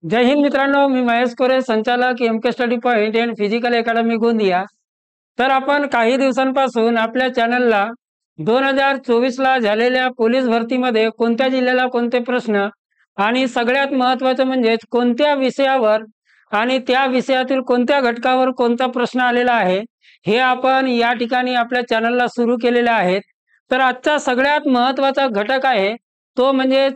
जय हिंद मित्रांनो, मी महेश कोरे, संचालक MK study point and physical academy Gondia. तर आपण काही दिवसांपासून आपल्या चॅनलला 2024ला झालेल्या पोलीस भरतीमध्ये कोणत्या जिल्ह्याला कोणते प्रश्न आणि सगळ्यात महत्त्वाचं म्हणजे कोणत्या विषयावर आणि त्या विषयातील कोणत्या घटकावर कोणता प्रश्न आलेला आहे हे आपण या ठिकाणी आपल्या चॅनलला सुरू केलेले आहेत। तर आजचा सगळ्यात महत्त्वाचा घटक आहे तो म्हणजे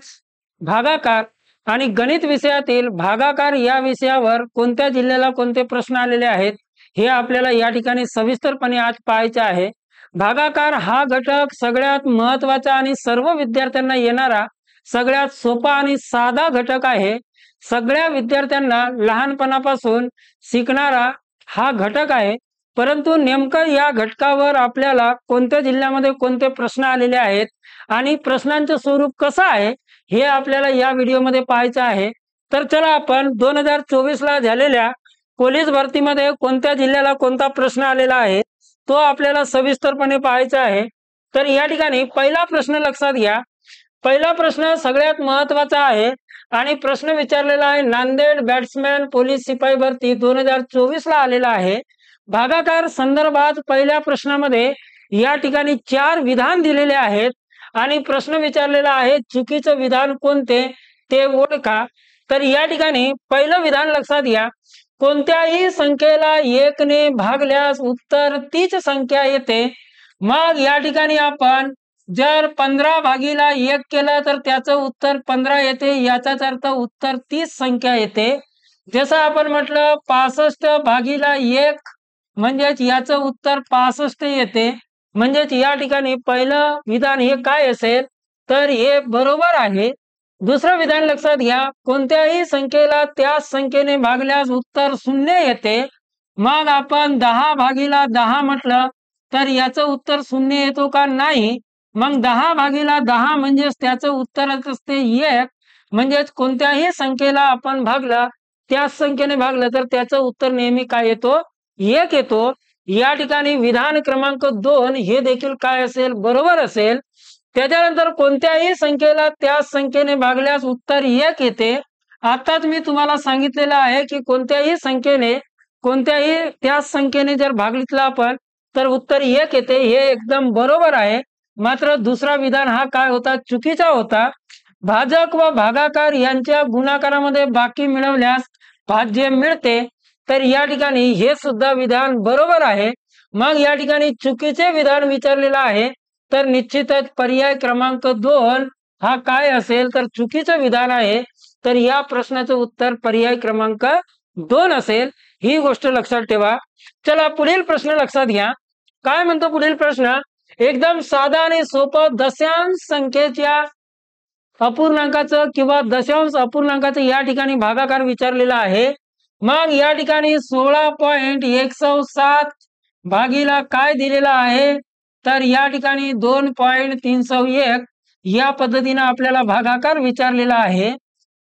भागाकार आणि गणित विषयातील भागाकार या विषयावर कोणत्या जिल्ह्याला कोणते प्रश्न आलेले आहेत हे आपल्याला या ठिकाणी सविस्तरपणे आज पाहायचे आहे। भागाकार हा घटक सगळ्यात महत्त्वाचा आणि सर्व विद्यार्थ्यांना येणारा सगळ्यात सोपा आणि साधा घटक आहे। सगळ्या विद्यार्थ्यांना लहानपणापासून शिकणारा हा घटक आहे। परंतु नेमकं या घटकावर आपल्याला कोणत्या जिल्ह्यामध्ये कोणते प्रश्न आलेले आहेत आणि प्रश्नांचं स्वरूप कसं आहे हे आपल्याला या व्हिडिओमध्ये पाहायचं आहे। तर चला आपण 2024ला झालेल्या पोलीस भरतीमध्ये कोणत्या जिल्ह्याला कोणता प्रश्न आलेला आहे तो आपल्याला सविस्तरपणे पाहायचा आहे। तर या ठिकाणी पहिला प्रश्न लक्षात घ्या। पहिला प्रश्न सगळ्यात महत्त्वाचा आहे आणि प्रश्न विचारलेला आहे नांदेड बॅट्समॅन पोलीस शिपाई भरती 2024ला आलेला आहे। भागाकार संदर्भात पहिल्या प्रश्नामध्ये या ठिकाणी 4 विधान दिलेले आहेत आणि प्रश्न विचारलेला आहे चुकीचं विधान कोणते ते ओळखा। तर या ठिकाणी पहिलं विधान लक्षात घ्या, कोणत्याही संख्येला 1 ने भागल्यास उत्तर तीच संख्या येते। मग या ठिकाणी आपण जर 15 भागीला 1 केलं तर त्याचं उत्तर 15 येते, याचाच अर्थ उत्तर 30 संख्या येते। जसं आपण म्हटलं 65 भागीला 1 म्हणजेच याचं उत्तर 65 येते। म्हणजेच या ठिकाणी पहिलं विधान हे काय असेल तर हे बरोबर आहे। दुसरं विधान लक्षात घ्या, कोणत्याही संख्येला त्याच संख्येने भागल्यास उत्तर 0 येते। मग आपण 10 भागीला 10 म्हटलं तर याचं उत्तर 0 येतो का नाही। मग 10 भागीला 10 म्हणजेच त्याचं उत्तर असते 1। म्हणजेच कोणत्याही संख्येला आपण भागला त्याच संख्येने भागलं तर त्याचं उत्तर नेहमी काय येतो 1 येतो। या ठिकाणी विधान क्रमांक 2 हे देखील काय असेल बरोबर असेल। त्याच्यानंतर कोणत्याही संख्येला त्याच संख्येने भागल्यास उत्तर 1 येते। आताच मी तुम्हाला सांगितलेलं आहे की कोणत्याही त्याच संख्येने जर भागलितलं आपण तर उत्तर 1 येते, हे एकदम बरोबर आहे। मात्र दुसरा विधान हा काय होता चुकीचा होता। भाजक व भागाकार यांच्या गुणाकारामध्ये बाकी मिळवल्यास भाज्य मिळते। तर या ठिकाणी हे सुद्धा विधान बरोबर आहे। मग या ठिकाणी चुकीचे विधान विचारलेलं आहे तर निश्चितच पर्याय क्रमांक 2 हा काय असेल तर चुकीचं विधान आहे। तर या प्रश्नाचं उत्तर पर्याय क्रमांक 2 असेल, ही गोष्ट लक्षात ठेवा। चला पुढील प्रश्न लक्षात घ्या। काय म्हणतो पुढील प्रश्न, एकदम साधा आणि सोपं दशांश संख्येच्या अपूर्णांकाचं किंवा दशांश अपूर्णांकाचं या ठिकाणी भागाकार विचारलेला आहे। मग या ठिकाणी 16.107 भागीला काय दिलेला आहे तर या ठिकाणी 2.301 या पद्धतीने आपल्याला भागाकार विचारलेला आहे।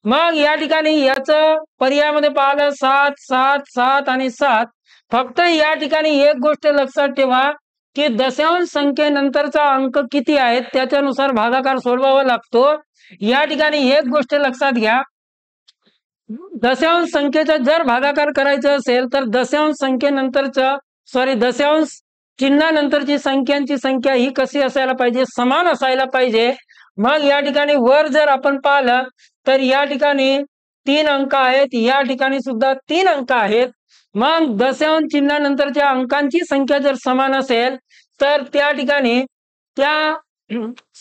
मग या ठिकाणी याचं पर्यायामध्ये पाहिलं 7 7 7 आणि 7। फक्त या ठिकाणी एक गोष्ट लक्षात ठेवा की दशांश संख्येनंतरचा अंक किती आहेत त्याच्यानुसार भागाकार सोडवावा लागतो। या ठिकाणी एक गोष्ट लक्षात घ्या, दशांश संख्येचा जर भागाकार करायचा असेल तर दशांश चिन्हानंतरची संख्यांची संख्या ही कशी असायला पाहिजे, समान असायला पाहिजे। मग या ठिकाणी वर जर आपण पाहिलं तर या ठिकाणी 3 अंक आहेत, या ठिकाणी सुद्धा 3 अंक आहेत। मग दशांश चिन्हानंतरच्या अंकांची संख्या जर समान असेल तर त्या ठिकाणी त्या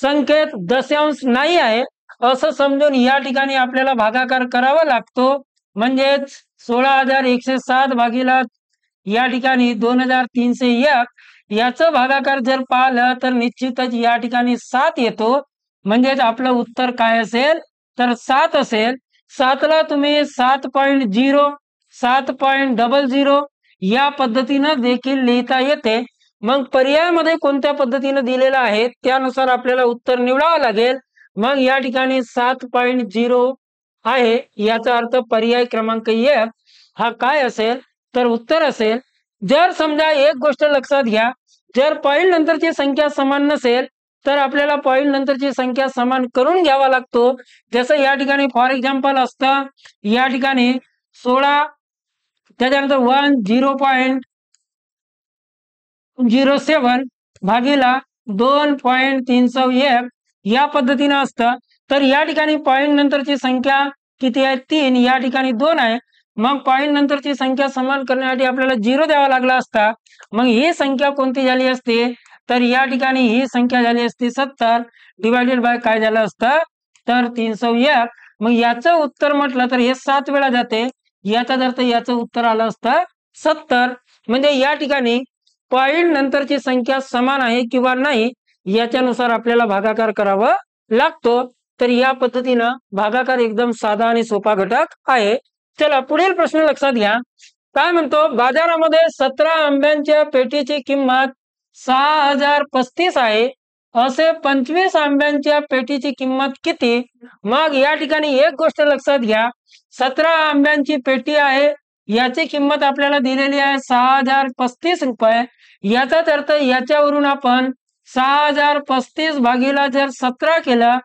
संख्येत दशांश नाही आहे असं समजून या ठिकाणी आपल्याला भागाकार करावा लागतो। म्हणजेच 16,107 भागीला या ठिकाणी 2,301 याचं भागाकार जर पाहिलं तर निश्चितच या ठिकाणी 7 येतो। म्हणजेच आपलं उत्तर काय असेल तर 7 असेल। 7ला तुम्ही 7.0 7.00 या पद्धतीनं देखील लिहिता येते। मग पर्यायामध्ये कोणत्या पद्धतीने दिलेलं आहे त्यानुसार आपल्याला उत्तर निवडावं लागेल। मग या ठिकाणी 7.0 आहे, याचा अर्थ पर्याय क्रमांक 1 हा काय असेल तर उत्तर असेल। जर समजा एक गोष्ट लक्षात घ्या, जर पॉइंट नंतरची संख्या समान नसेल तर आपल्याला पॉईंट नंतरची संख्या समान करून घ्यावा लागतो। जसं या ठिकाणी फॉर एक्झाम्पल असतं, या ठिकाणी 16 त्याच्यानंतर 10.07 भागीला 2.301 या पद्धतीने असतं। तर या ठिकाणी पॉईंट नंतरची संख्या किती आहे? 3, या ठिकाणी 2 आहे। मग पॉईंट नंतरची संख्या समान करण्यासाठी आपल्याला 0 द्यावा लागला असता। मग ही संख्या कोणती झाली असते? तर या ठिकाणी ही संख्या झाली असती 70 डिवायडेड बाय काय झालं असतं? तर 301। मग याचं उत्तर म्हटलं तर हे 7 वेळा जाते, याचा अर्थ याचं उत्तर आलं असतं 70। म्हणजे या ठिकाणी पॉईंट नंतरची संख्या समान आहे किंवा नाही याच्यानुसार आपल्याला भागाकार करावा लागतो। तर या पद्धतीनं भागाकार एकदम साधा आणि सोपा घटक आहे। चला पुढील प्रश्न लक्षात घ्या। काय म्हणतो? बाजारामध्ये 17 आंब्यांच्या पेटीची किंमत 6035 आहे, असे 25 आंब्यांच्या पेटीची किंमत किती? मग या ठिकाणी एक गोष्ट लक्षात घ्या, 17 आंब्यांची पेटी आहे, याची किंमत आपल्याला दिलेली आहे 6035 रुपये। याचाच अर्थ याच्यावरून आपण 6035 भागीला जर 17 केलं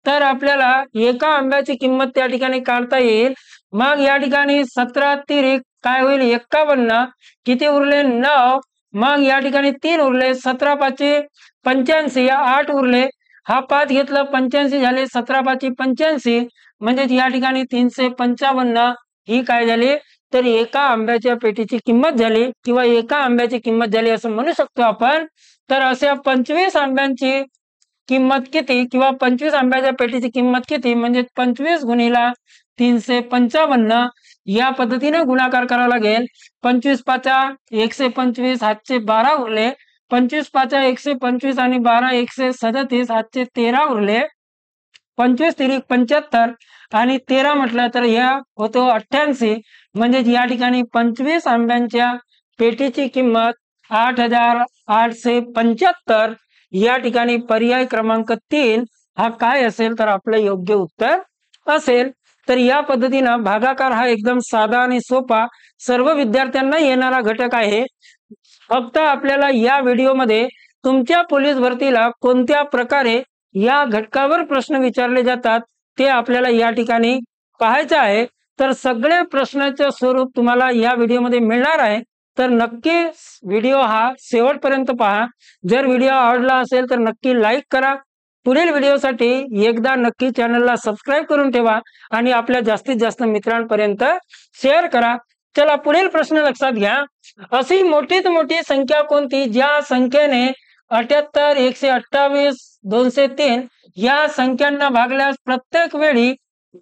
तर आपल्याला एका आंब्याची किंमत त्या ठिकाणी काढता येईल। मग या ठिकाणी 17 तिरिक काय होईल? 51, किती उरले? 9। मग या ठिकाणी 3 उरले, 17 पाचे 85, 8 उरले, हा 5 घेतलं 85 झाले, 17 पाचे 85 म्हणजे या ठिकाणी 355 ही काय झाली? तर एका आंब्याच्या पेटीची किंमत झाली किंवा एका आंब्याची किंमत झाली असं म्हणू शकतो आपण। तर अशा 25 आंब्यांची किंमत किती किंवा 25 आंब्याच्या पेटीची किंमत किती? म्हणजे 25 गुणिला 355 या पद्धतीने गुणाकार करावा लागेल। 25 पाचा 125, हातचे 12 उरले, 25 पाचा 125 आणि 12 137, हातचे 13 उरले, 25 तिरिक 75 आणि 13 म्हटलं तर या होतो 88। म्हणजे या ठिकाणी 25 आंब्यांच्या पेटीची किंमत 8875 या ठिकाणी पर्याय क्रमांक 3 हा काय असेल? तर आपलं योग्य उत्तर असेल। तर या पद्धतीनं भागाकार हा एकदम साधा आणि सोपा सर्व विद्यार्थ्यांना येणारा घटक आहे। फक्त आपल्याला या व्हिडिओमध्ये तुमच्या पोलीस भरतीला कोणत्या प्रकारे या घटकावर प्रश्न विचारले जातात ते आपल्याला या ठिकाणी पाहायचं आहे। तर सगळे प्रश्नाचे स्वरूप तुम्हाला या व्हिडिओमध्ये मिळणार आहे। तर नक्की व्हिडिओ हा शेवटपर्यंत पहा। जर व्हिडिओ आवडला असेल तर नक्की लाईक करा। पुढील व्हिडिओसाठी एकदा नक्की चॅनलला सबस्क्राईब करून ठेवा आणि आपल्या जास्तीत जास्त मित्रांपर्यंत शेअर करा। चला पुढील प्रश्न लक्षात घ्या। अशी मोठीत मोठी संख्या कोणती ज्या संख्येने 78, 128, 203 या संख्यांना भागल्यास प्रत्येक वेळी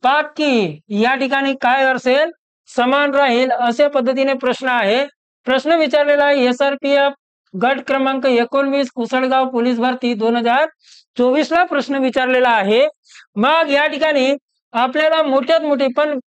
बाकी या ठिकाणी काय असेल? समान राहील। अशा पद्धतीने प्रश्न आहे। प्रश्न विचारलेला आहे SRPF गट क्रमांक 19 कुसळगाव पोलीस भरती 2024 ला प्रश्न विचारलेला आहे। मग या ठिकाणी आपल्याला मोठ्यात मोठी पण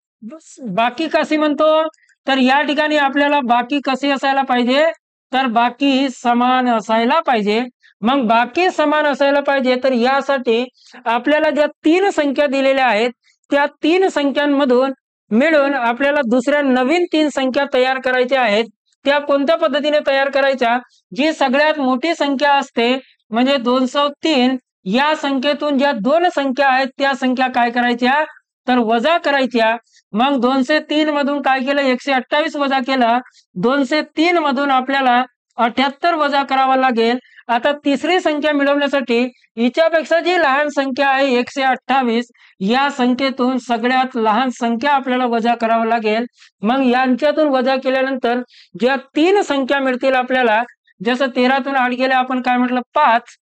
बाकी कशी म्हणतो? तर या ठिकाणी आपल्याला बाकी कशी असायला पाहिजे? तर बाकी समान असायला पाहिजे। मग बाकी समान असायला पाहिजे तर यासाठी आपल्याला ज्या 3 संख्या दिलेल्या आहेत त्या 3 संख्यांमधून मिळून आपल्याला दुसऱ्या नवीन 3 संख्या तयार करायच्या आहेत। त्या कोणत्या पद्धतीने तयार करायच्या? जी सगळ्यात मोठी संख्या असते म्हणजे 203 या संख्येतून ज्या 2 संख्या आहेत त्या संख्या काय करायच्या? तर वजा करायच्या। मग 203 मधून काय केलं? 128 वजा केलं। 203 मधून आपल्याला 78 वजा करावा लागेल। आता तिसरी संख्या मिळवण्यासाठी हिच्यापेक्षा जी लहान संख्या आहे 128 या संख्येतून सगळ्यात लहान संख्या आपल्याला वजा करावा लागेल। मग यांच्यातून वजा केल्यानंतर ज्या 3 संख्या मिळतील आपल्याला, जसं 13 तून 8 गेले आपण काय म्हटलं? 5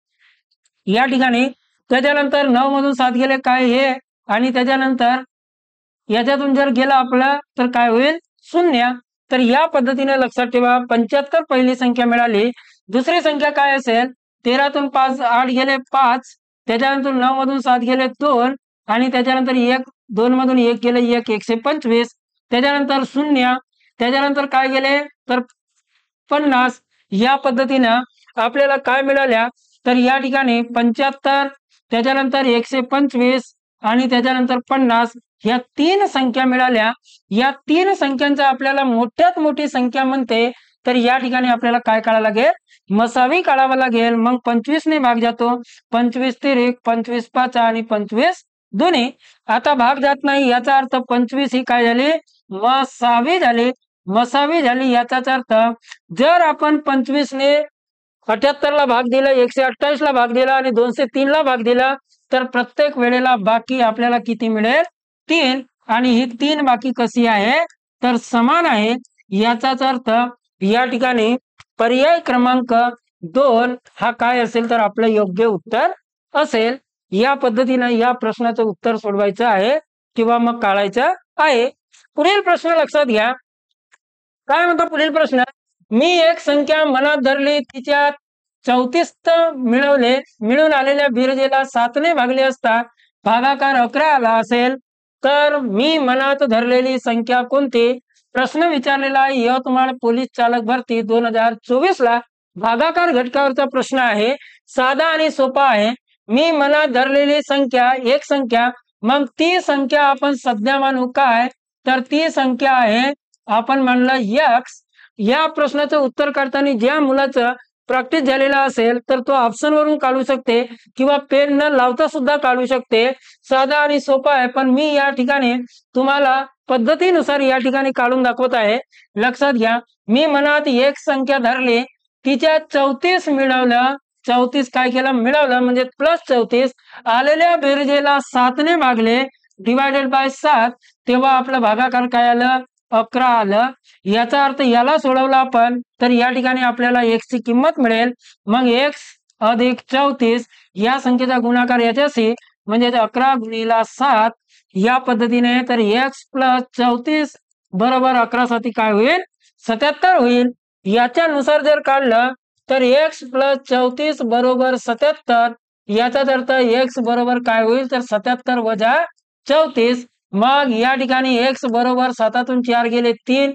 या ठिकाणी, त्याच्यानंतर 9 मधून 7 गेले काय? हे, आणि त्याच्यानंतर याच्यातून जर गेला आपला तर काय होईल? 0। तर या पद्धतीने लक्षात ठेवा। 75 पहिली संख्या मिळाली। दुसरी संख्या काय असेल? 13 तून 5 8 गेले 5, त्याच्यानंतर 9 मधून 7 गेले 2 आणि त्याच्यानंतर 1 2 मधून 1 गेले 1 125, त्याच्यानंतर 0, त्याच्यानंतर काय गेले? तर 50। या पद्धतीने आपल्याला काय मिळाल्या? तर या ठिकाणी 75 त्याच्यानंतर 125 आणि त्याच्यानंतर 50 ह्या 3 संख्या मिळाल्या। या 3 संख्यांचा आपल्याला मोठ्यात मोठी संख्या म्हणते तर या ठिकाणी आपल्याला काय काढावं लागेल, मसावी काढावा लागेल। मग 25 ने भाग जातो, 25 तिरिक 25 पाचा आणि 25 दोन्ही। आता भाग जात नाही याचा अर्थ 25 ही काय झाली, मसावी झाली। मसावी झाली याचाच अर्थ जर आपण 25 ने 78 ला भाग दिला, 128 ला भाग दिला आणि 203 ला भाग दिला, तर प्रत्येक वेळेला बाकी आपल्याला किती मिळेल, 3। आणि ही 3 बाकी कशी आहे, तर समान आहे। याचाच अर्थ या ठिकाणी पर्याय क्रमांक 2 हा काय असेल, तर आपलं योग्य उत्तर असेल। या पद्धतीने या प्रश्नाचं उत्तर सोडवायचं आहे किंवा मग काढायचं आहे। पुढील प्रश्न लक्षात घ्या, काय म्हणतो पुढील प्रश्न, मी एक संख्या मनात धरली, तिच्या 34 मिळून आलेल्या बेरजेला 7 ने भागले असता भागाकार 11 आला असेल, तर मी मनात धरलेली संख्या कोणती। प्रश्न विचारलेला आहे यवतमाळ पोलीस चालक भरती 2024 ला। भागाकार घटकावरचा प्रश्न आहे, साधा आणि सोपा आहे। मी मनात धरलेली संख्या एक संख्या, मग ती संख्या आपण सध्या मानू काय, तर ती संख्या आहे आपण म्हणलं x। या प्रश्नाचं उत्तर करताना ज्या मुलाचं प्रॅक्टिस झालेला असेल तर तो ऑप्शन वरून काढू शकते किंवा पेन न लावता सुद्धा काढू शकते। साधा आणि सोपा आहे, पण मी या ठिकाणी तुम्हाला पद्धतीनुसार या ठिकाणी काढून दाखवत आहे। लक्षात घ्या, मी मनात एक संख्या धरली, तिच्या 34 मिळवलं, 34 काय केलं, मिळवलं म्हणजे प्लस 34, आलेल्या बेरजेला 7 ने भागले डिवायडेड बाय 7, तेव्हा आपलं भागाकार काय आलं, 11 आलं। याचा अर्थ याला सोडवला आपण तर या ठिकाणी आपल्याला x ची किंमत मिळेल। मग x अधिक 34 या संख्येचा गुणाकार याच्याशी म्हणजे 11 गुणिले 7 या पद्धतीने, तर x प्लस 34 बरोबर 11 साठी काय होईल, 77 होईल। याच्यानुसार जर काढलं तर x प्लस 34 बरोबर 77, याचाच अर्थ x बरोबर काय होईल, तर 77 वजा 34। मग या ठिकाणी x बरोबर 7तून 4 गेले 3,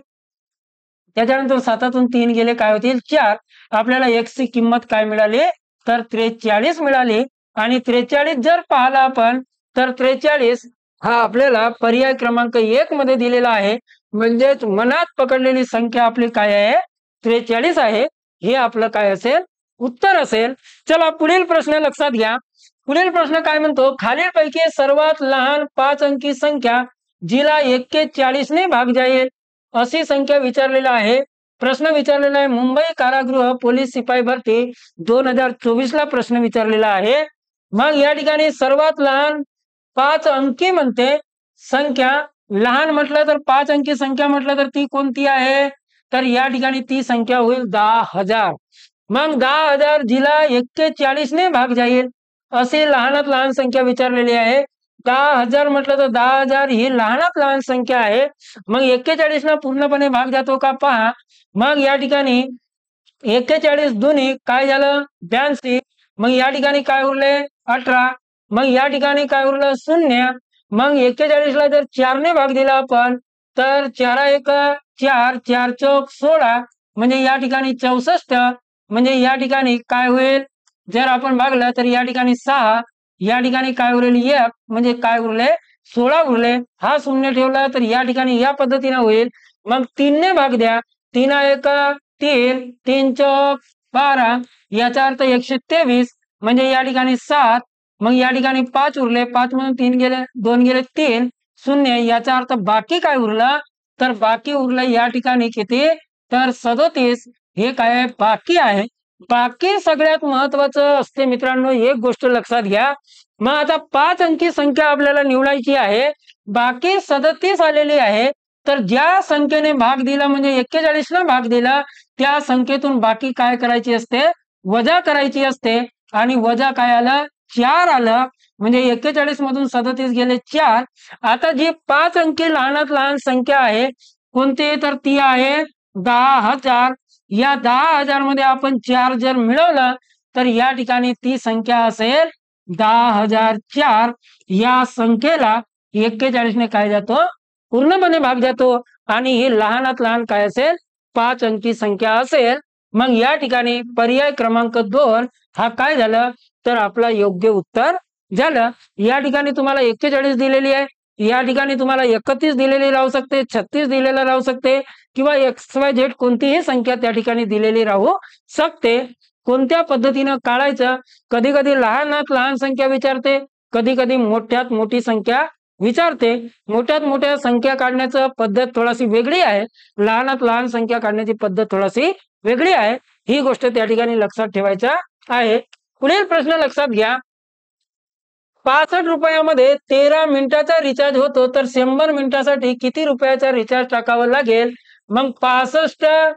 त्याच्यानंतर 7तून 3 गेले काय होतील 4। आपल्याला x ची किंमत काय मिळाली, तर 43 मिळाली। आणि 43 जर पाहिला आपण तर 43 हा आपल्याला पर्याय क्रमांक 1 मध्ये दिलेला आहे, म्हणजेच मनात पकडलेली संख्या आपली काय आहे, 43 आहे। हे आपलं काय असेल, उत्तर असेल। चला पुढील प्रश्न लक्षात घ्या, पुढील प्रश्न काय म्हणतो, खालीलपैकी सर्वात लहान 5 अंकी संख्या जिला 41 ने भाग जाईल अशी संख्या विचारलेला आहे। प्रश्न विचारलेला आहे मुंबई कारागृह पोलीस शिपाई भरती 2024 ला प्रश्न विचारलेला आहे। मग या ठिकाणी सर्वात लहान 5 अंकी म्हणते संख्या, लहान म्हटलं तर 5 अंकी संख्या म्हटलं तर ती कोणती आहे, तर या ठिकाणी ती संख्या होईल 10,000। मग 10,000 जिला 41 ने भाग जाईल अशी लहानात लहान संख्या विचारलेली आहे। 10,000 म्हटलं तर 10,000 ही लहानात लहान संख्या आहे। मग 41 ला पूर्णपणे भाग जातो का पहा। मग या ठिकाणी 41 दुनी काय झालं 82, मग या ठिकाणी काय उरले 18, मग या ठिकाणी काय उरलं 0। मग 41 ला जर 4 ने भाग दिला आपण तर 4 1 4, 4 चौक 16, म्हणजे या ठिकाणी 64, म्हणजे या ठिकाणी काय होईल, जर आपण भागलं तर या ठिकाणी 6, या ठिकाणी काय उरले 1, म्हणजे काय उरले 16 उरले। हा शून्य ठेवला तर या ठिकाणी या पद्धतीने होईल। मग 3 ने भाग द्या, 3 1 3, 3 चौक 12, याचा अर्थ 123, म्हणजे या ठिकाणी 7, मग या ठिकाणी 5 उरले, 5 मधून 3 गेले, 2 गेले 3, 0, याचा अर्थ बाकी काय उरलं, तर बाकी उरलं या ठिकाणी किती, तर 37। हे काय बाकी आहे। बाकी सगळ्यात महत्वाचं असते मित्रांनो, एक गोष्ट लक्षात घ्या। मग आता 5 अंकी संख्या आपल्याला निवडायची आहे, बाकी 37 आलेली आहे, तर ज्या संख्येने भाग दिला म्हणजे 41 ला भाग दिला त्या संख्येतून बाकी काय करायची असते, वजा करायची असते। आणि वजा काय आलं 4 आलं, म्हणजे 41 मधून 37 गेले 4। आता जी 5 अंकी लहानात लहान संख्या आहे कोणती, तर ती आहे 10,000। या 10,000 मध्ये आपण 4 जर मिळवलं तर या ठिकाणी ती संख्या असेल 10,004। या संख्येला 41 ने काय जातो, पूर्णपणे भाग जातो आणि ही लहानात लहान काय असेल 5 अंकी संख्या असेल। मग या ठिकाणी पर्याय क्रमांक 2 हा काय झालं, तर आपला योग्य उत्तर झालं। या ठिकाणी तुम्हाला 41 दिलेली आहे, या ठिकाणी तुम्हाला 31 दिलेली राहू शकते, 36 दिलेला राहू शकते किंवा XYZ कोणतीही संख्या त्या ठिकाणी दिलेली राहू शकते. कोणत्या पद्धतीनं काढायचं? कधी कधी लहानात लहान संख्या विचारते, कधी कधी मोठ्यात मोठी संख्या विचारते. मोठ्यात मोठ्या संख्या काढण्याची पद्धत थोडीशी वेगळी आहे, लहानात लहान संख्या काढण्याची पद्धत थोडीशी वेगळी आहे. ही गोष्ट त्या ठिकाणी लक्षात ठेवायचा आहे. पुढील प्रश्न लक्षात घ्या. 65 रुपयामध्ये 13 मिनिटाचा रिचार्ज होतो, तर 100 मिनिटासाठी किती रुपयाचा रिचार्ज टाकावा लागेल? मग 65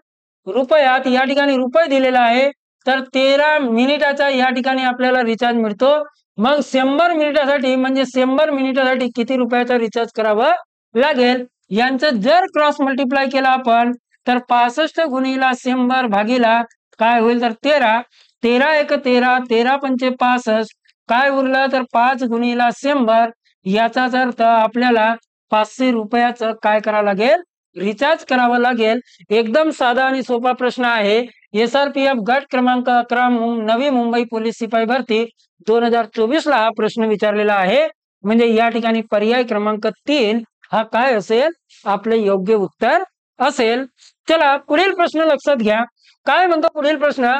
रुपयात या ठिकाणी रुपये दिलेला आहे, तर 13 मिनिटाचा या ठिकाणी आपल्याला रिचार्ज मिळतो. मग 100 मिनिटासाठी म्हणजे 100 मिनिटासाठी किती रुपयाचा रिचार्ज करावा लागेल? यांचं जर क्रॉस मल्टिप्लाय केला आपण, तर 65 गुणिला 100 भागीला काय होईल? तर 13. 13 एक 13, 13 पंचे 65. काय उरलं? तर 5 गुणिला 100. याचाच अर्थ आपल्याला 500 रुपयाचं काय करावं लागेल? रिचार्ज करावं लागेल. एकदम साधा आणि सोपा प्रश्न आहे. SRPF गट क्रमांक 11 नवी मुंबई पोलीस शिपाई भरती 2024 ला हा प्रश्न विचारलेला आहे. म्हणजे या ठिकाणी पर्याय क्रमांक 3 हा काय असेल? आपले योग्य उत्तर असेल. चला पुढील प्रश्न लक्षात घ्या. काय म्हणतो पुढील प्रश्न?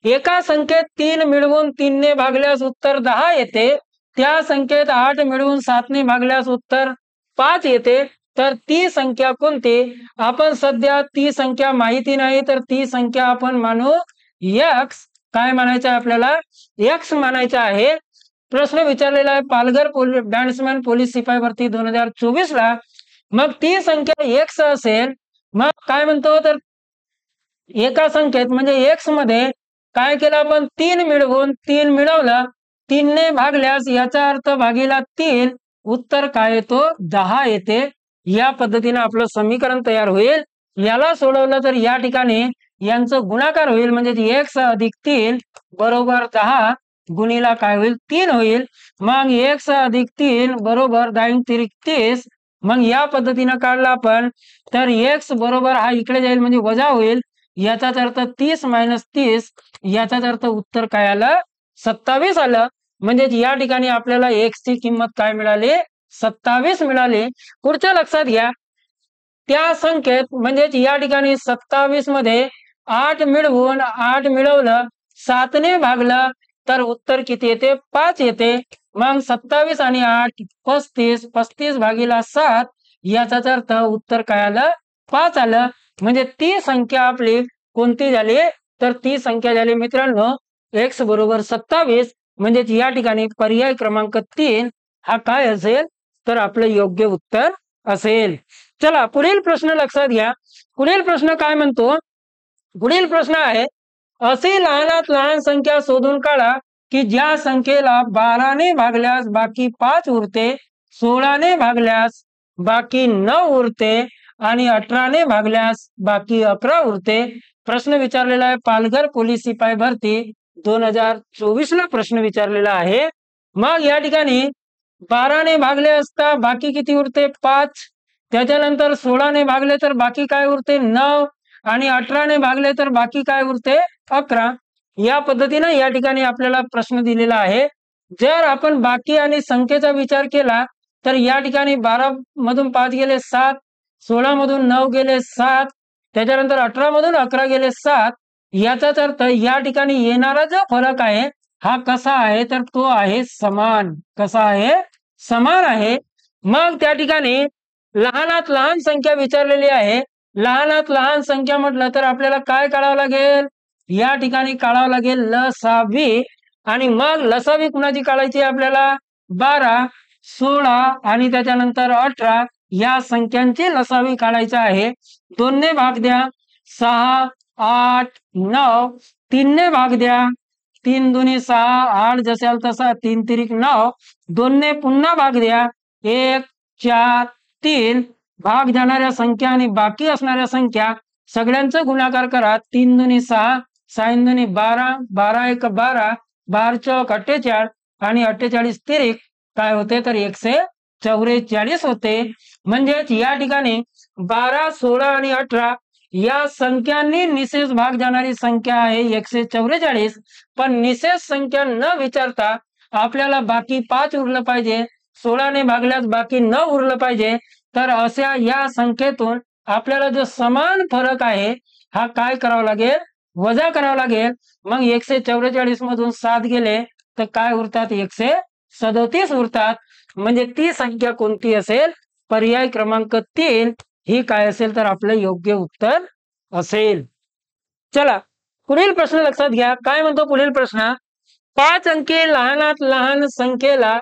एका संख्येत 3 मिळवून 3 ने भागल्यास उत्तर 10 येते, त्या संख्येत 8 मिळवून 7 ने भागल्यास उत्तर 5 येते, तर ती संख्या कोणती? आपण सध्या ती संख्या माहिती नाही, तर ती संख्या आपण मानू x. काय म्हणायचं आपल्याला? x म्हणायचं आहे. प्रश्न विचारलेला आहे पालघर बॅट्समॅन पोलीस शिपाई भरती 2024 ला. मग ती संख्या x असेल. मग काय म्हणतो? तर एका संख्येत म्हणजे x मध्ये काय केलं आपण? 3 मिळवून 3 मिळवलं, 3 ने भागल्यास याचा अर्थ भागीला 3, उत्तर काय येतो? 10 येते. या पद्धतीने आपलं समीकरण तयार होईल. याला सोडवलं तर या ठिकाणी यांचं गुणाकार होईल, म्हणजे x अधिक 3 बरोबर 10 गुणिला काय होईल? 3 होईल. मग x अधिक 3 बरोबर 10 30. मग या पद्धतीने काढला आपण, तर x बरोबर हा इकडे जाईल म्हणजे वजा होईल. याचाच अर्थ 30 - 30. याचाच अर्थ उत्तर काय आलं? 27 आलं. म्हणजे या ठिकाणी आपल्याला x ची किंमत काय मिळाली? 27 मिळाली. पुढच्या लक्षात घ्या. त्या संख्येत म्हणजे या ठिकाणी 27 मध्ये 8 मिळवून 8 मिळवलं, 7 ने भागलं, तर उत्तर किती येते? 5 येते. मग 27 आणि 8 35. 35 भागीला 7. याचाच अर्थ उत्तर काय आलं? 5 आलं. म्हणजे ती संख्या आपली कोणती झाली? तर ती संख्या झाली मित्रांनो x बरोबर 27. म्हणजे या ठिकाणी पर्याय क्रमांक 3 हा काय असेल? तर आपलं योग्य उत्तर असेल. चला पुढील प्रश्न लक्षात घ्या. पुढील प्रश्न काय म्हणतो? पुढील प्रश्न आहे, अशी लहानात लहान संख्या शोधून काढा की ज्या संख्येला 12 ने भागल्यास बाकी 5 उरते, 16 ने भागल्यास बाकी 9 उरते आणि 18 ने भागल्यास बाकी 11 उरते. प्रश्न विचारलेला आहे पालघर पोलीस शिपाई भरती 2024 ला प्रश्न विचारलेला आहे. मग या ठिकाणी 12 ने भागले असता बाकी किती उरते? 5. त्याच्यानंतर 16 ने भागले तर बाकी काय उरते? 9. आणि 18 ने भागले तर बाकी काय उरते? 11. या पद्धतीने या ठिकाणी आपल्याला प्रश्न दिलेला आहे. जर आपण बाकी आणि संख्येचा विचार केला तर या ठिकाणी 12 मधून 5 गेले 7, 16 मधून 9 गेले 7, त्याच्यानंतर 18 मधून 11 गेले 7. याचाच अर्थ या ठिकाणी येणारा जो फरक आहे हा कसा आहे? तर तो आहे समान. कसा आहे? समान आहे. मग त्या ठिकाणी लहानात लहान संख्या विचारलेली आहे. लहानात लहान संख्या म्हटलं तर आपल्याला काय काढावं लागेल? या ठिकाणी काढावं लागेल लसावी. आणि मग लसावी कुणाची काढायची आपल्याला? 12, 16 आणि त्याच्यानंतर 18 या संख्यांची लसावी काढायची आहे. 2 ने भाग द्या 6, 8, 9. 3 ने भाग द्या 3 दुनी 6, 8 जसाल तसा 3 तिरिक 9. 2 ने पुन्हा भाग द्या 1, 4, 3. भाग जाणाऱ्या संख्या आणि बाकी असणाऱ्या संख्या सगळ्यांचं गुणाकार करा. 3 दुनी 6, 6 दुनी 12, 12 एक 12, 12 चौक 48 आणि 48 तिरिक काय होते? तर 144 होते. म्हणजेच या ठिकाणी 12, 16 आणि 18 या संख्यांनी निशेष भाग जाणारी संख्या आहे 144. पण निशेष संख्या न विचारता आपल्याला बाकी 5 उरलं पाहिजे. 16ने भागल्यास बाकी न उरलं पाहिजे, तर अशा या संख्येतून आपल्याला जो समान फरक आहे हा काय करावा लागेल, वजा करावा लागेल. मग 144 मधून 7 गेले तर काय उरतात, 137 उरतात. म्हणजे ती संख्या कोणती असेल, पर्याय क्रमांक 3 ही काय असेल तर आपलं योग्य उत्तर असेल. चला पुढील प्रश्न लक्षात घ्या. काय म्हणतो पुढील प्रश्न, 5 अंकी लहानात लहान संख्येला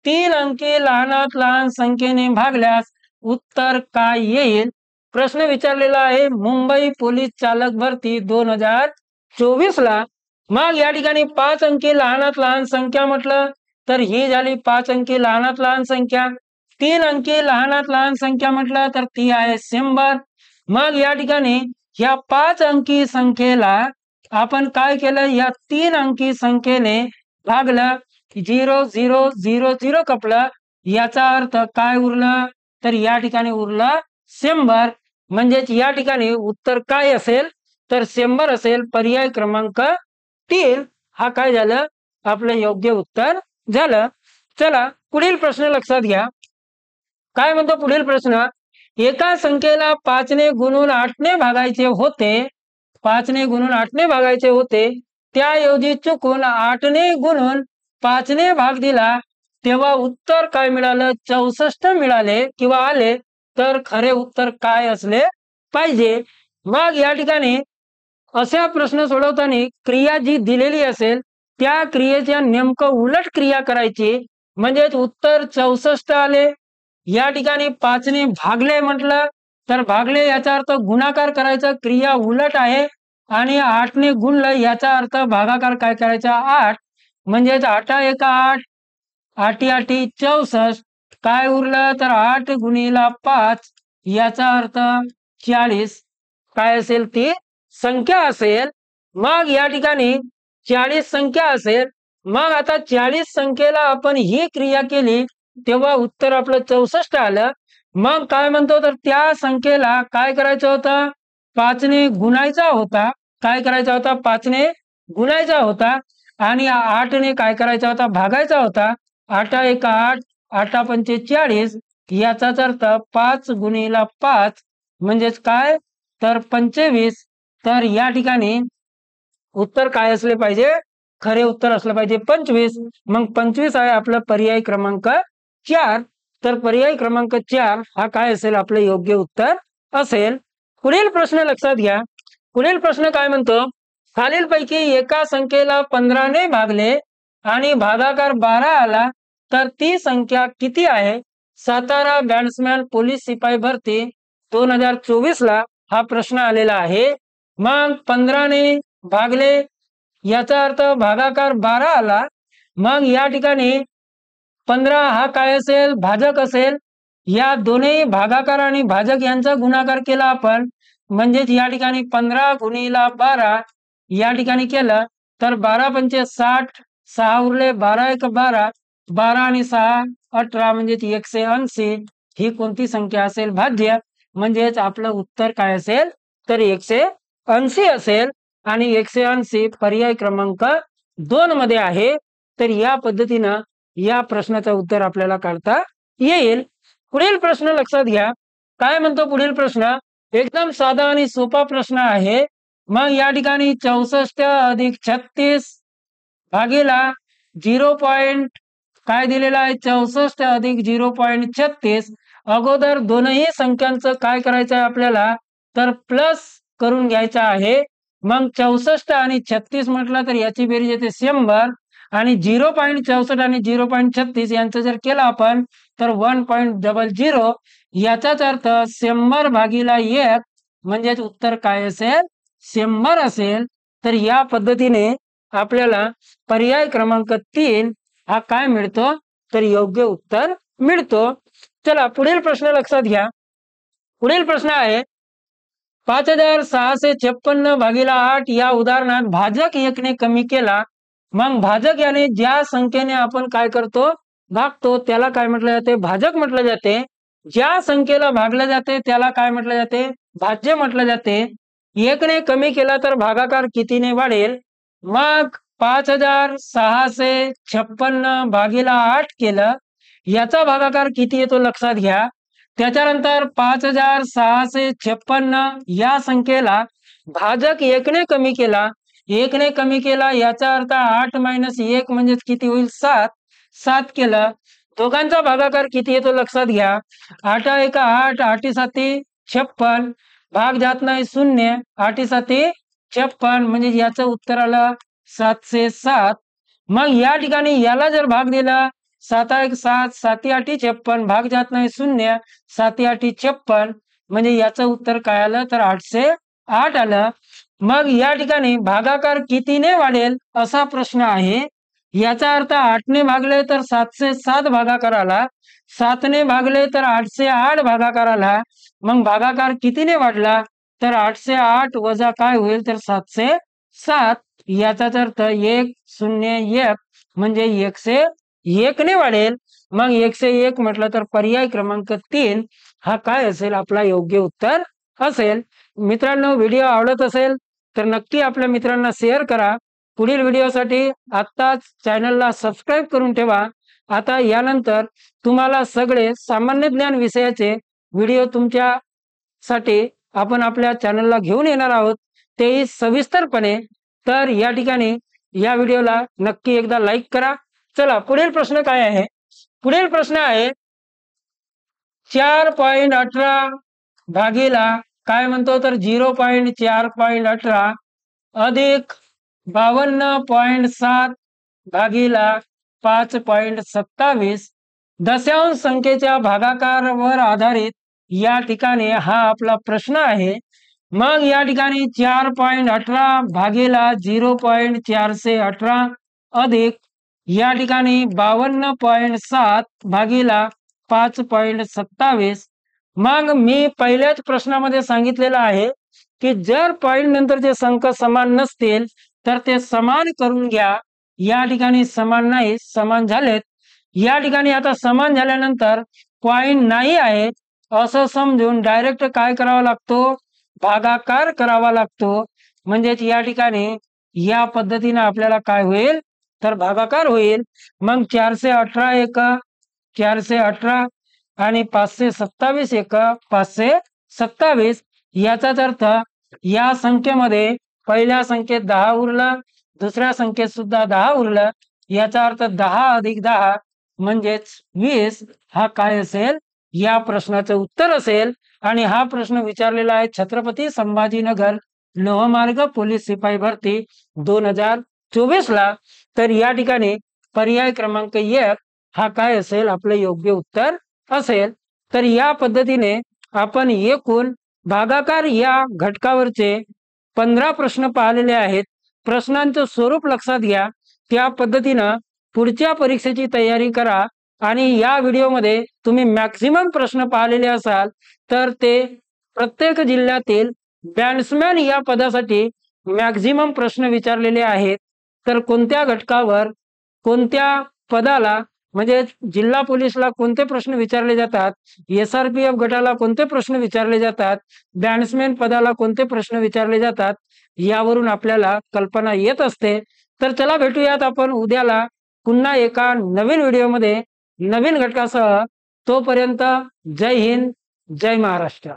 3 अंकी लहानात लहान संख्येने भागल्यास उत्तर काय येईल. प्रश्न विचारलेला आहे मुंबई पोलीस चालक भरती 2024 ला. मग या ठिकाणी 5 अंकी लहानात लहान संख्या म्हटलं तर ही झाली 5 अंकी लहानात लहान संख्या. 3 अंकी लहानात लहान संख्या म्हटलं तर ती आहे 100. मग या ठिकाणी ह्या 5 अंकी संख्येला आपण काय केलं, या 3 अंकी संख्येने भागलं, 0 0 0 0 कपलं. याचा अर्थ काय उरलं, तर या ठिकाणी उरलं 100. म्हणजेच या ठिकाणी उत्तर काय असेल तर 100 असेल. पर्याय क्रमांक 3 हा काय झालं, आपलं योग्य उत्तर झालं. चला पुढील प्रश्न लक्षात घ्या. काय म्हणतो पुढील प्रश्न, एका संख्येला 5 ने गुणून 8 ने भागायचे होते, 5 ने गुणून 8 ने भागायचे होते, त्याऐवजी चुकून 8 ने गुणून 5 ने भाग दिला, तेव्हा उत्तर काय मिळालं, 64 मिळाले किंवा आले. तर खरे उत्तर काय असले पाहिजे. मग या ठिकाणी अशा प्रश्न सोडवताना क्रिया जी दिलेली असेल त्या क्रियेच्या नेमकं उलट क्रिया करायची, म्हणजेच उत्तर 64 आले. या ठिकाणी 5 ने भागले म्हटलं तर भागले याचा अर्थ गुणाकार करायचा, क्रिया उलट आहे. आणि 8 ने गुणलं याचा अर्थ भागाकार काय करायचा, 8. म्हणजेच 8 1 8, 8 8 64. काय उरलं तर 8 गुणिला 5 याचा अर्थ 40 काय असेल ती संख्या असेल. मग या ठिकाणी 40 संख्या असेल. मग आता 40 संख्येला आपण ही क्रिया केली तेव्हा उत्तर आपलं 64 आलं. मग काय म्हणतो तर त्या संख्येला काय करायचं होतं, 5 ने गुणायचा होता. काय करायचा होता, 5 ने गुणायचा होता. आणि 8 ने काय करायचा होता, भागायचा होता. 8 1 8, 8 5 40. याचाच अर्थ 5 गुणिला 5 म्हणजेच काय तर 25. तर या ठिकाणी उत्तर काय असले पाहिजे, खरे उत्तर असलं पाहिजे 25. मग 25 आहे आपलं पर्याय क्रमांक 4. तर पर्याय क्रमांक 4 हा काय असेल, आपलं योग्य उत्तर असेल. पुढील प्रश्न लक्षात घ्या. पुढील प्रश्न काय म्हणतो, खालीलपैकी एका संख्येला 15 ने भागले आणि भागाकार 12 आला तर ती संख्या किती आहे. सातारा बॅट्समॅन पोलीस शिपाई भरती 2024 ला हा प्रश्न आलेला आहे. मग 15 ने भागले याचा अर्थ भागाकार 12 आला. मग या ठिकाणी 15 हा काय असेल, भाजक असेल. या दोन्ही भागाकार आणि भाजक यांचा गुणाकार केला आपण, म्हणजेच या ठिकाणी 15 गुणिला 12 या ठिकाणी केलं तर 12 पंचे 60, 6 उरले, 12 1 12, 12 आणि 6 18 म्हणजेच 180. ही कोणती संख्या असेल, भाज्य. म्हणजेच आपलं उत्तर काय असेल तर 180 असेल. आणि 180 पर्याय क्रमांक 2 मध्ये आहे. तर या पद्धतीनं या प्रश्नाचं उत्तर आपल्याला काढता येईल. पुढील प्रश्न लक्षात घ्या. काय म्हणतो पुढील प्रश्न, एकदम साधा आणि सोपा प्रश्न आहे. मग या ठिकाणी 64 अधिक 36 भागीला 0. काय दिलेला आहे, 64 अधिक 0.36. अगोदर दोनही संख्यांचं काय करायचं आहे आपल्याला तर प्लस करून घ्यायचं आहे. मग 64 आणि 36 म्हटलं तर याची बेरीज येते 100. आणि 0.64 आणि 0.36 यांचं जर केलं आपण तर 1.00. याचाच अर्थ 100 भागीला 1 म्हणजेच उत्तर काय असेल, 100 असेल. तर या पद्धतीने आपल्याला पर्याय क्रमांक 3 हा काय मिळतो तर योग्य उत्तर मिळतो. चला पुढील प्रश्न लक्षात घ्या. पुढील प्रश्न आहे 5656 भागीला 8 या उदाहरणात भाजक 1 ने कमी केला. मग भाजक याने ज्या संख्येने आपण काय करतो भागतो त्याला काय म्हटलं जाते, भाजक म्हटलं जाते. ज्या संख्येला भागले जाते त्याला काय म्हटलं जाते, भाज्य म्हटलं जाते. 1 ने कमी केला तर भागाकार कितीने वाढेल. मग 5656 भागीला 8 केलं. याचा भागाकार किती येतो लक्षात घ्या। त्याच्यानंतर 5656 या संख्येला भाजक 1 ने कमी केला, 1 ने कमी केला याचा अर्थ 8 - 1 म्हणजे किती होईल 7, 7 केलं। दोघांचा भागाकार किती येतो लक्षात घ्या। 8 × 1 = 8, 8 × 7 = 56, भाग जात नाही 0, 8 × 7 = 56 म्हणजे याचं उत्तर आलं 707। मग या ठिकाणी याला जर भाग दिला 7 × 1 = 7, 7 × 8 = 56, भाग जात नाही 0, 7 × 8 = 56 म्हणजे याचं उत्तर काय आलं तर 808 आलं। मग या ठिकाणी भागाकार कितीने वाढेल असा प्रश्न आहे। याचा अर्थ 8 ने भागले तर 707 भागाकार आला, 7 ने भागले तर 808 भागाकार आला। मग भागाकार कितीने वाढला तर 808 वजा काय होईल तर 707, याचाच अर्थ 101 म्हणजे 101 ने वाढेल। मग 101 म्हटलं तर पर्याय क्रमांक 3 हा काय असेल आपला योग्य उत्तर असेल। मित्रांनो, व्हिडिओ आवडत असेल तर नक्की आपल्या मित्रांना शेअर करा। पुढील व्हिडिओसाठी आत्ताच चॅनलला सबस्क्राईब करून ठेवा। आता यानंतर तुम्हाला सगळे सामान्य ज्ञान विषयाचे व्हिडिओ तुमच्यासाठी आपण आपल्या चॅनलला घेऊन येणार आहोत, तेही सविस्तरपणे। तर या ठिकाणी या व्हिडिओला नक्की एकदा लाईक करा। चला पुढील प्रश्न काय आहे। पुढील प्रश्न आहे 4.18 भागीला काय म्हणतो तर 0.4.18 अधिक 52.7 भागीला 5.27 दशांश संख्येच्या भागाकारावर आधारित या ठिकाणी हा आपला प्रश्न आहे। मग या ठिकाणी 4.18 भागीला 0.418 अधिक या ठिकाणी 52.7 भागीला 5.27। मग मी पहिल्याच प्रश्नामध्ये सांगितलेलं आहे की जर पॉइंट नंतरचे संख्य समान नसतील तर ते समान करून घ्या। या ठिकाणी समान नाही, समान झालेत। या ठिकाणी आता समान झाल्यानंतर पॉइंट नाही आहे असं समजून डायरेक्ट काय करावा लागतो, भागाकार करावा लागतो। म्हणजेच या ठिकाणी या पद्धतीने आपल्याला काय होईल तर भागाकार होईल। मग 418 एक 418 आणि 527 एक 527, याचाच अर्थ या संख्येमध्ये पहिल्या संख्येत 10 उरलं, दुसऱ्या संख्येत सुद्धा 10 उरलं, याचा अर्थ 10 अधिक 10 म्हणजेच 20 हा काय असेल या प्रश्नाचं उत्तर असेल। आणि हा प्रश्न विचारलेला आहे छत्रपती संभाजीनगर लोहमार्ग पोलीस शिपाई भरती 2024 ला। तर या ठिकाणी पर्याय क्रमांक 1 हा काय असेल आपलं योग्य उत्तर असेल। तर या पद्धतीने आपण एकूण भागाकार या घटकावरचे 15 प्रश्न पाहिलेले आहेत। प्रश्नांचं स्वरूप लक्षात घ्या, त्या पद्धतीनं पुढच्या परीक्षेची तयारी करा। आणि या व्हिडिओमध्ये तुम्ही मॅक्सिमम प्रश्न पाहिलेले असाल तर ते प्रत्येक जिल्ह्यातील बॅट्समॅन या पदासाठी मॅक्सिमम प्रश्न विचारलेले आहेत। तर कोणत्या घटकावर कोणत्या पदाला म्हणजे जिल्हा पोलीसला कोणते प्रश्न विचारले जातात, SRPF गटाला कोणते प्रश्न विचारले जातात, बॅट्समॅन पदाला कोणते प्रश्न विचारले जातात, यावरून आपल्याला कल्पना येत असते। तर चला भेटूयात आपण उद्याला पुन्हा एका नवीन व्हिडिओमध्ये नवीन घटकासह। तोपर्यंत जय हिंद, जय महाराष्ट्र।